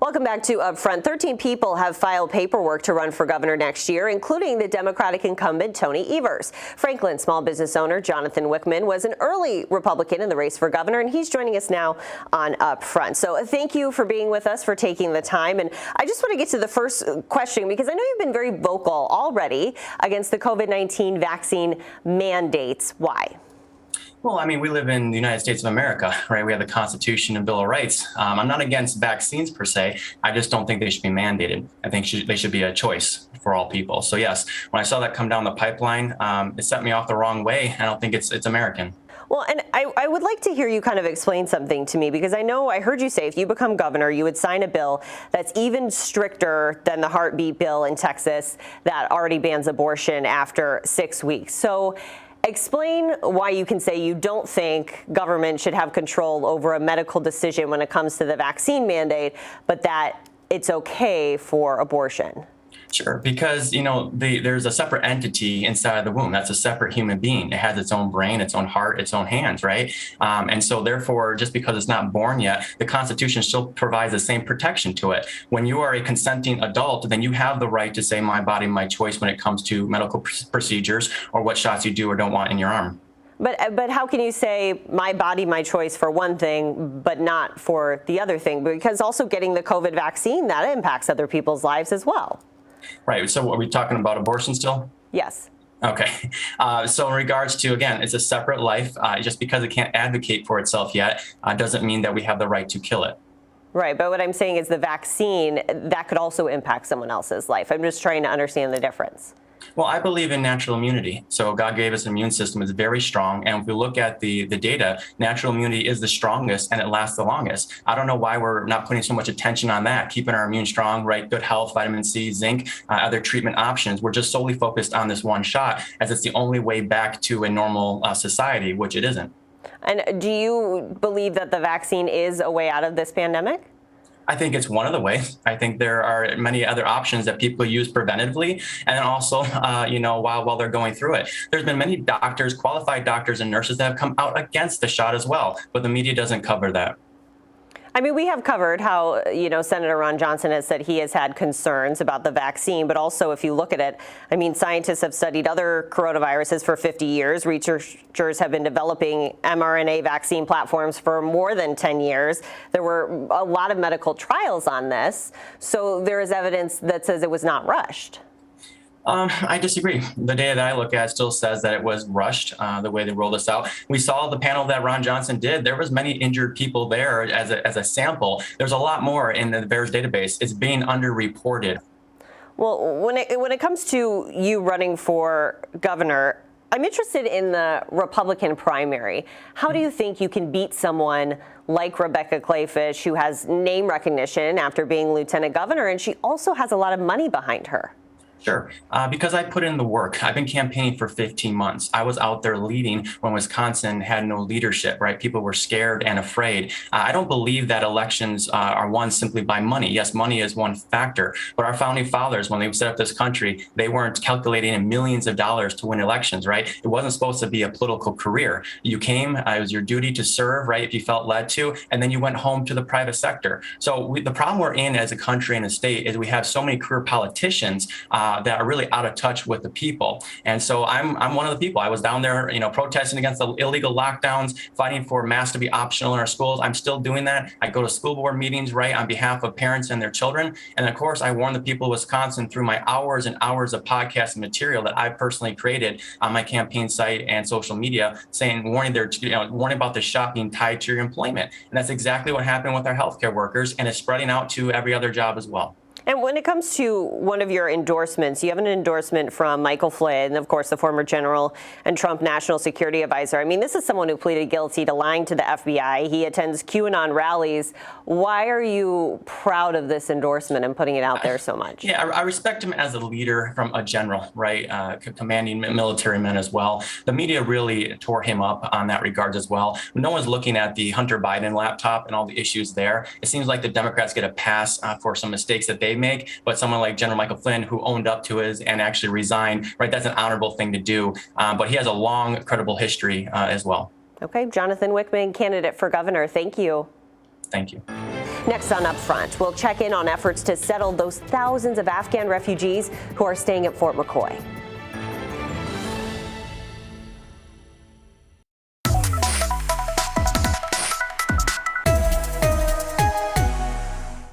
Welcome back to Upfront. 13 people have filed paperwork to run for governor next year, including the Democratic incumbent Tony Evers. Franklin small business owner Jonathan Wickman was an early Republican in the race for governor, and he's joining us now on Upfront. So thank you for being with us, for taking the time. And I just want to get to the first question, because I know you've been very vocal already against the COVID-19 vaccine mandates. Why? Well, I mean, we live in the United States of America, right? We have the Constitution and Bill of Rights. I'm not against vaccines per se. I just don't think they should be mandated. I think they should be a choice for all people. So yes, when I saw that come down the pipeline, it set me off the wrong way. I don't think it's American. Well, and I would like to hear you kind of explain something to me, because I heard you say if you become governor, you would sign a bill that's even stricter than the heartbeat bill in Texas that already bans abortion after 6 weeks. So explain why you can say you don't think government should have control over a medical decision when it comes to the vaccine mandate, but that it's okay for abortion. Sure, because, you know, there's a separate entity inside of the womb. That's a separate human being. It has its own brain, its own heart, its own hands, right? And so therefore, just because it's not born yet, the Constitution still provides the same protection to it. When you are a consenting adult, then you have the right to say my body, my choice when it comes to medical procedures or what shots you do or don't want in your arm. But how can you say my body, my choice for one thing, but not for the other thing? Because also getting the COVID vaccine, that impacts other people's lives as well. Right. So are we talking about abortion still? Yes. Okay. So in regards to, again, it's a separate life. Just because it can't advocate for itself yet doesn't mean that we have the right to kill it. Right. But what I'm saying is the vaccine, that could also impact someone else's life. I'm just trying to understand the difference. Well, I believe in natural immunity. So God gave us an immune system. It's very strong. And if we look at the data, natural immunity is the strongest and it lasts the longest. I don't know why we're not putting so much attention on that, keeping our immune strong, right? Good health, vitamin C, zinc, other treatment options. We're just solely focused on this one shot as it's the only way back to a normal society, which it isn't. And do you believe that the vaccine is a way out of this pandemic? I think it's one of the ways. I think there are many other options that people use preventively, and then also, while they're going through it. There's been many doctors, qualified doctors and nurses that have come out against the shot as well, but the media doesn't cover that. I mean, we have covered how, Senator Ron Johnson has said he has had concerns about the vaccine, but also if you look at it, I mean, scientists have studied other coronaviruses for 50 years. Researchers have been developing mRNA vaccine platforms for more than 10 years. There were a lot of medical trials on this, so there is evidence that says it was not rushed. I disagree. The data that I look at still says that it was rushed, the way they rolled this out. We saw the panel that Ron Johnson did. There was many injured people there as a sample. There's a lot more in the VAERS database. It's being underreported. Well, when it comes to you running for governor, I'm interested in the Republican primary. How do you think you can beat someone like Rebecca Kleefisch, who has name recognition after being lieutenant governor, and she also has a lot of money behind her? Sure, because I put in the work. I've been campaigning for 15 months. I was out there leading when Wisconsin had no leadership, right? People were scared and afraid. I don't believe that elections are won simply by money. Yes, money is one factor, but our founding fathers, when they set up this country, they weren't calculating in millions of dollars to win elections, right? It wasn't supposed to be a political career. You came, it was your duty to serve, right, if you felt led to, and then you went home to the private sector. So the problem we're in as a country and a state is we have so many career politicians that are really out of touch with the people. And so I'm one of the people. I was down there, protesting against the illegal lockdowns, fighting for masks to be optional in our schools. I'm still doing that. I go to school board meetings, right, on behalf of parents and their children. And of course, I warn the people of Wisconsin through my hours and hours of podcast material that I personally created on my campaign site and social media, warning about the shot being tied to your employment. And that's exactly what happened with our healthcare workers, and it's spreading out to every other job as well. And when it comes to one of your endorsements, you have an endorsement from Michael Flynn, of course, the former general and Trump national security advisor. I mean, this is someone who pleaded guilty to lying to the FBI. He attends QAnon rallies. Why are you proud of this endorsement and putting it out there so much? Yeah, I respect him as a leader from a general, right? Commanding military men as well. The media really tore him up on that regard as well. No one's looking at the Hunter Biden laptop and all the issues there. It seems like the Democrats get a pass for some mistakes that they make, but someone like General Michael Flynn, who owned up to his and actually resigned, right? That's an honorable thing to do. But he has a long, credible history as well. Okay, Jonathan Wickman, candidate for governor. Thank you. Thank you. Next on Upfront, we'll check in on efforts to settle those thousands of Afghan refugees who are staying at Fort McCoy.